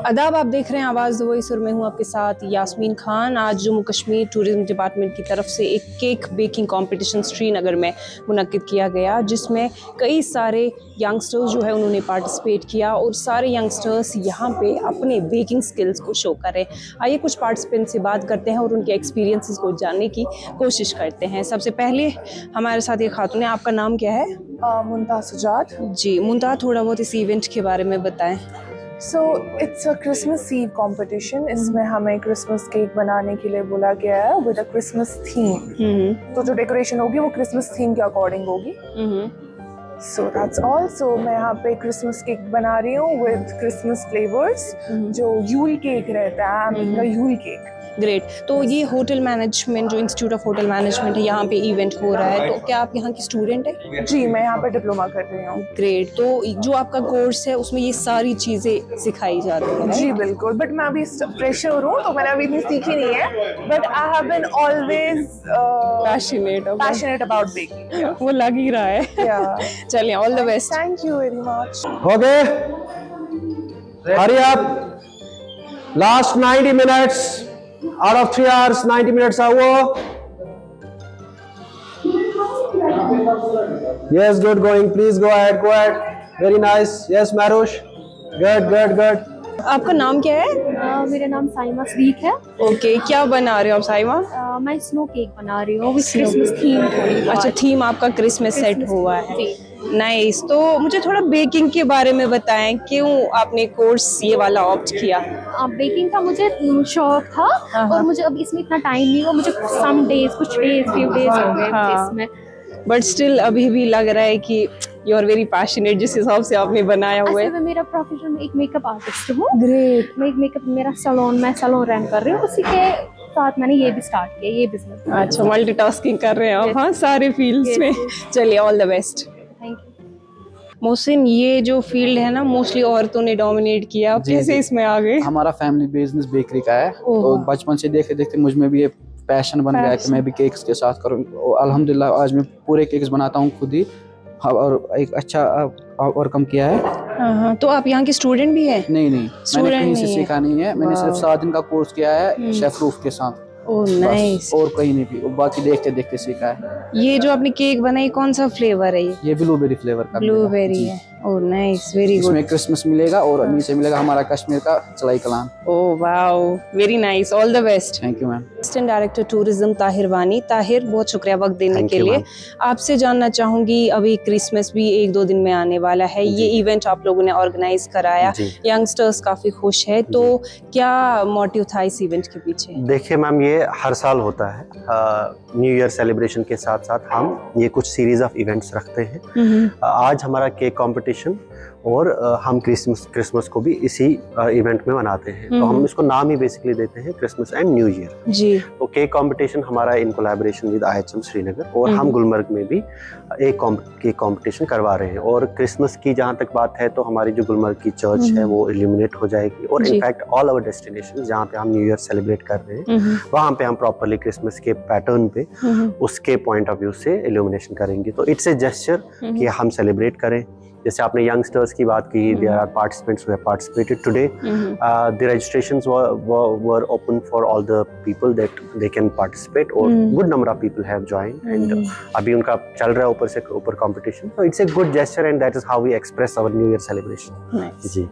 आदाब, आप देख रहे हैं आवाज़ द वॉइस और मैं हूं आपके साथ यास्मीन खान। आज जम्मू कश्मीर टूरिज्म डिपार्टमेंट की तरफ से एक केक बेकिंग कंपटीशन श्रीनगर में मुनक्किद किया गया, जिसमें कई सारे यंगस्टर्स जो है उन्होंने पार्टिसिपेट किया और सारे यंगस्टर्स यहां पे अपने बेकिंग स्किल्स को शो करें। आइए कुछ पार्टिसिपेंट से बात करते हैं और उनके एक्सपीरियंसेस को जानने की कोशिश करते हैं। सबसे पहले हमारे साथ एक खातून है, आपका नाम क्या है? मुंता सुजात। जी मुंता, थोड़ा बहुत इस इवेंट के बारे में बताएं। So it's a Christmas eve competition. इसमें हमें क्रिसमस केक बनाने के लिए बोला गया है विद अ क्रिसमस थीम। तो जो डेकोरेशन होगी वो क्रिसमस थीम के अकॉर्डिंग होगी। So that's all. सो मैं यहाँ पे क्रिसमस केक बना रही हूँ विद क्रिसमस फ्लेवर्स। जो यूल केक रहता है, I making a you'll cake. Great. तो ये होटल मैनेजमेंट, जो इंस्टीट्यूट ऑफ होटल मैनेजमेंट है, यहाँ पे इवेंट हो रहा है, तो क्या आप यहाँ की स्टूडेंट है? जी, मैं यहाँ पर डिप्लोमा कर रही हूँ। ग्रेट। तो जो आपका कोर्स है उसमें ये सारी चीज़ें सिखाई जाती हैं? जी बिल्कुल, बट मैं अभी फ्रेशर हूँ तो मैंने अभी इतनी सीखी नहीं है, but I have been always passionate about baking. वो लग ही रहा है। चलिए, all the best. Thank you very much. Okay, hurry up. Last 90 minutes out of 3 hours, 90 minutes are over. Yes, good going. Please go ahead. Go ahead. Very nice. Yes, Marush. Good, good, good. आपका नाम क्या है? मेरा नाम साइमा स्वीक है। Okay, क्या बना रहे हो आप साइमा? मैं स्नो केक बना रही हूँ विद क्रिसमस थीम। अच्छा, थीम आपका क्रिसमस सेट हुआ है। नाइस। तो मुझे थोड़ा बेकिंग के बारे में बताएं, क्यों आपने कोर्स ये वाला ऑप्ट किया? बेकिंग का मुझे शौक था और मुझे अब इसमें इतना टाइम नहीं हुआ। मुझे कुछ डेज फ्यू डेज हो गए इसमें, बट स्टिल अभी भी लग रहा है कि यू आर वेरी पैशनेट जिस हिसाब से आपने बनाया हुआ है। मेरा प्रोफेशन में एक मेकअप आर्टिस्ट हूँ। ग्रेट। मैं मैं सैलून रन कर रही हूँ, उसी के साथ मैंने ये भी स्टार्ट किया, ये बिजनेस। अच्छा, मल्टीटास्किंग कर रहे हैं आप। हाँ, सारे फील्ड्स में। चलिए, all the best. Thank you. Mohsin, ये जो फील्ड है ना, मोस्टली औरतों ने डोमिनेट किया, आप कैसे इसमें आ गए? हमारा फैमिली बिजनेस बेकरी का है, तो बचपन से देखते देखते मुझ में भी ये पैशन बन गया कि मैं भी केक्स के साथ करूँ। अल्हम्दुलिल्लाह आज मैं पूरे केक्स बनाता हूँ खुद ही, और एक अच्छा ओवरकम किया है। हाँ, तो आप यहाँ के स्टूडेंट भी हैं? नहीं, मैंने कहीं से सीखा नहीं है। मैंने सिर्फ 7 दिन का कोर्स किया है शेफ रूफ के साथ। Oh nice. और कहीं नहीं भी, बाकी देखते देखते सीखा है। ये जो आपने केक बनाई, कौन सा फ्लेवर है ये? ब्लूबेरी फ्लेवर का। ब्लूबेरी है। Oh nice, very good. इसमें क्रिसमस मिलेगा और नीचे मिलेगा हमारा कश्मीर का Chillai Kalan. Oh wow, very nice. All the best. Thank you ma'am. Assistant director tourism Tahir Wani. Tahir, बहुत शुक्रिया वक्त देने के लिए। आपसे जानना चाहूंगी, अभी क्रिसमस भी 1-2 दिन में आने वाला है, ये इवेंट आप लोगों ने ऑर्गेनाइज कराया, यंगस्टर्स काफी खुश है, तो क्या मोटिव था इस इवेंट के पीछे? देखिए मैम, ये हर साल होता है। न्यू ईयर सेलिब्रेशन के साथ साथ हम ये कुछ सीरीज ऑफ इवेंट्स रखते हैं। आज हमारा केक कंपटीशन, और हम क्रिसमस को भी इसी इवेंट में मनाते हैं। तो हम इसको नाम ही बेसिकली देते हैं क्रिसमस एंड न्यू ईयर। जी। तो केक कंपटीशन हमारा in collaboration with IHM Srinagar, और हम गुलमर्ग में भी एक केक कंपटीशन करवा रहे हैं। और क्रिसमस की जहाँ तक बात है, तो हमारी जो गुलमर्ग की चर्च है वो इल्यूमिनेट हो जाएगी, और इनफैक्ट ऑल आवर डेस्टिनेशन जहाँ पे हम न्यू ईयर सेलिब्रेट कर रहे हैं वहाँ पे हम प्रॉपरली क्रिसमस के पैटर्न पे उसके पॉइंट ऑफ व्यू से इल्यूमिनेशन करेंगे। तो इट्स ए जेस्चर कि हम सेलिब्रेट करें। जैसे आपने यंगस्टर्स की बात की, there are participants who have participated today. The registrations were open for all the people that they can participate, और good number of people have joined, and अभी उनका चल रहा है ऊपर कंपटीशन। तो it's a good gesture and that is how we express our new year celebration. Ji.